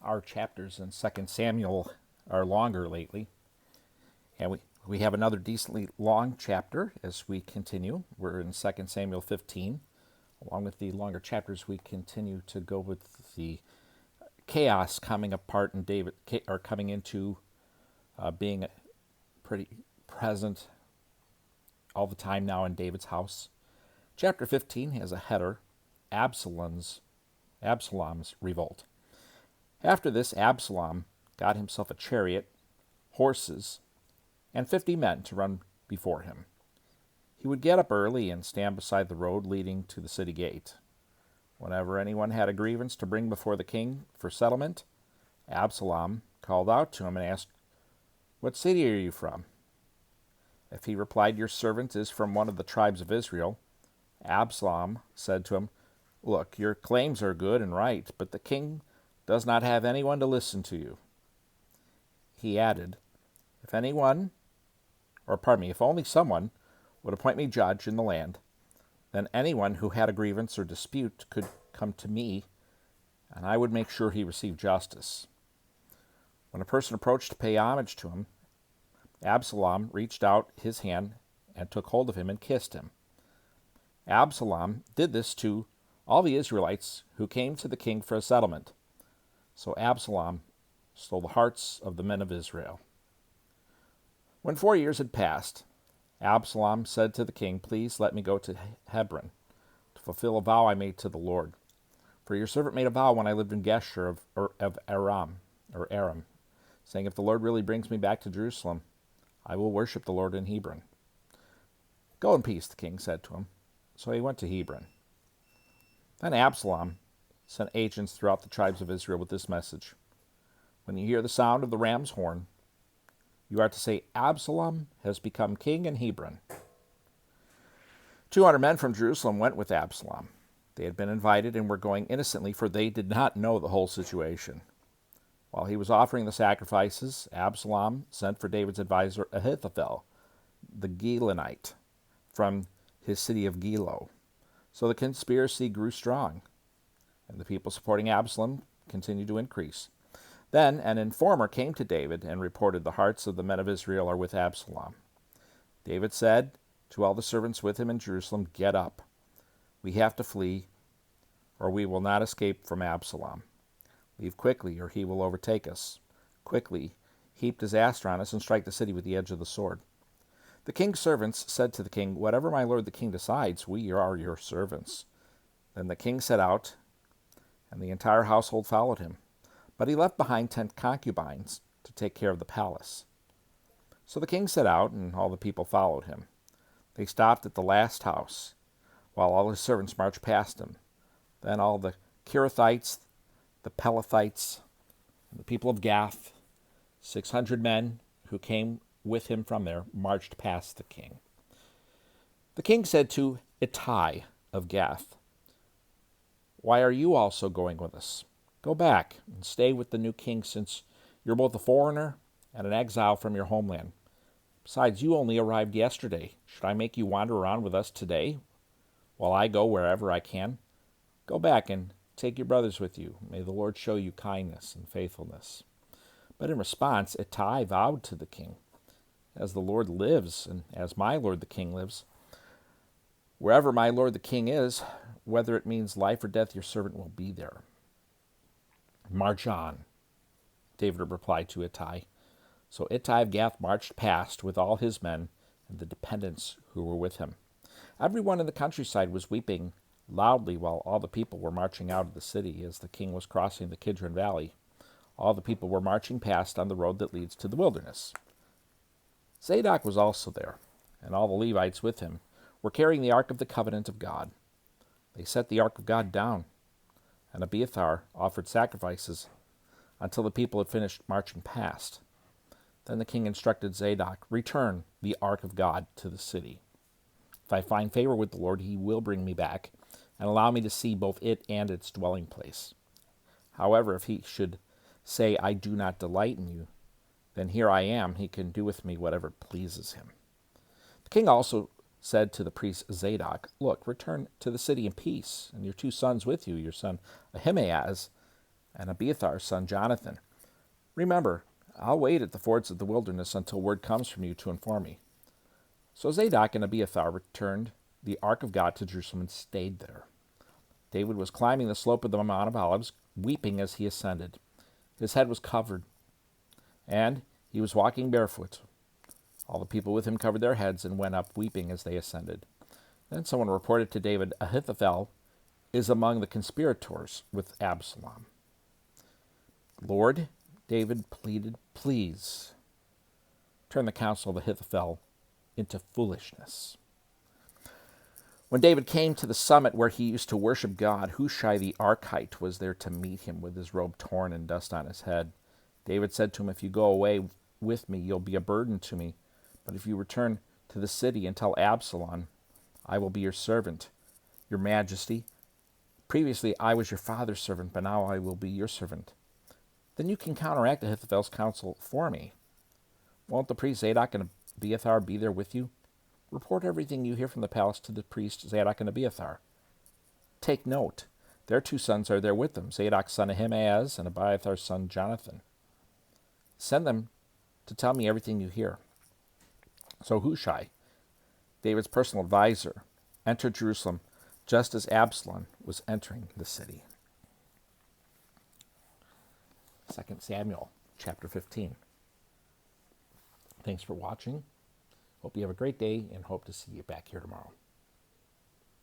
Our chapters in Second Samuel are longer lately, and we have another decently long chapter as we continue. We're in Second Samuel 15. Along with the longer chapters, we continue to go with the chaos coming apart in David, or coming into being pretty present all the time now in David's house. Chapter 15 has a header, Absalom's revolt. After this, Absalom got himself a chariot, horses, and 50 men to run before him. He would get up early and stand beside the road leading to the city gate. Whenever anyone had a grievance to bring before the king for settlement, Absalom called out to him and asked, "What city are you from?" If he replied, "Your servant is from one of the tribes of Israel," Absalom said to him, "Look, your claims are good and right, but the king does not have anyone to listen to you." He added, if only someone would appoint me judge in the land, then anyone who had a grievance or dispute could come to me, and I would make sure he received justice." When a person approached to pay homage to him, Absalom reached out his hand and took hold of him and kissed him. Absalom did this to all the Israelites who came to the king for a settlement. So Absalom stole the hearts of the men of Israel. When 4 years had passed, Absalom said to the king, "Please let me go to Hebron to fulfill a vow I made to the Lord. For your servant made a vow when I lived in Geshur of Aram, saying, if the Lord really brings me back to Jerusalem, I will worship the Lord in Hebron." "Go in peace," the king said to him. So he went to Hebron. Then Absalom sent agents throughout the tribes of Israel with this message: "When you hear the sound of the ram's horn, you are to say, 'Absalom has become king in Hebron.'" 200 men from Jerusalem went with Absalom. They had been invited and were going innocently, for they did not know the whole situation. While he was offering the sacrifices, Absalom sent for David's advisor Ahithophel, the Gilonite, from his city of Gilo. So the conspiracy grew strong, and the people supporting Absalom continued to increase. Then an informer came to David and reported, "The hearts of the men of Israel are with Absalom." David said to all the servants with him in Jerusalem, "Get up. We have to flee, or we will not escape from Absalom. Leave quickly, or he will overtake us. Quickly, heap disaster on us and strike the city with the edge of the sword." The king's servants said to the king, "Whatever my lord the king decides, we are your servants." Then the king set out, and the entire household followed him. But he left behind 10 concubines to take care of the palace. So the king set out, and all the people followed him. They stopped at the last house, while all his servants marched past him. Then all the Kerethites, the Pelethites, and the people of Gath, 600 men who came with him from there, marched past the king. The king said to Ittai of Gath, "Why are you also going with us? Go back and stay with the new king, since you're both a foreigner and an exile from your homeland. Besides, you only arrived yesterday. Should I make you wander around with us today, while I go wherever I can? Go back and take your brothers with you. May the Lord show you kindness and faithfulness." But in response, Ittai vowed to the king, "As the Lord lives, and as my lord the king lives, wherever my lord the king is, whether it means life or death, your servant will be there." "March on," David replied to Ittai. So Ittai of Gath marched past with all his men and the dependents who were with him. Everyone in the countryside was weeping loudly while all the people were marching out of the city as the king was crossing the Kidron Valley. All the people were marching past on the road that leads to the wilderness. Zadok was also there, and all the Levites with him were carrying the Ark of the Covenant of God. They set the Ark of God down, and Abiathar offered sacrifices until the people had finished marching past. Then the king instructed Zadok, "Return the Ark of God to the city. If I find favor with the Lord, he will bring me back and allow me to see both it and its dwelling place. However, if he should say, 'I do not delight in you,' then here I am. He can do with me whatever pleases him." The king also said to the priest Zadok, "Look, return to the city in peace, and your 2 sons with you, your son Ahimaaz and Abiathar's son Jonathan. Remember, I'll wait at the fords of the wilderness until word comes from you to inform me." So Zadok and Abiathar returned the ark of God to Jerusalem and stayed there. David was climbing the slope of the Mount of Olives, weeping as he ascended. His head was covered, and he was walking barefoot. All the people with him covered their heads and went up weeping as they ascended. Then someone reported to David, "Ahithophel is among the conspirators with Absalom." "Lord," David pleaded, "please turn the counsel of Ahithophel into foolishness." When David came to the summit where he used to worship God, Hushai the Archite was there to meet him with his robe torn and dust on his head. David said to him, "If you go away with me, you'll be a burden to me. But if you return to the city and tell Absalom, I will be your servant, your majesty. Previously I was your father's servant, but now I will be your servant. Then you can counteract Ahithophel's counsel for me. Won't the priest Zadok and Abiathar be there with you? Report everything you hear from the palace to the priests Zadok and Abiathar. Take note, their 2 sons are there with them, Zadok's son Ahimaaz and Abiathar's son Jonathan. Send them to tell me everything you hear." So Hushai, David's personal advisor, entered Jerusalem just as Absalom was entering the city. 2 Samuel chapter 15. Thanks for watching. Hope you have a great day and hope to see you back here tomorrow.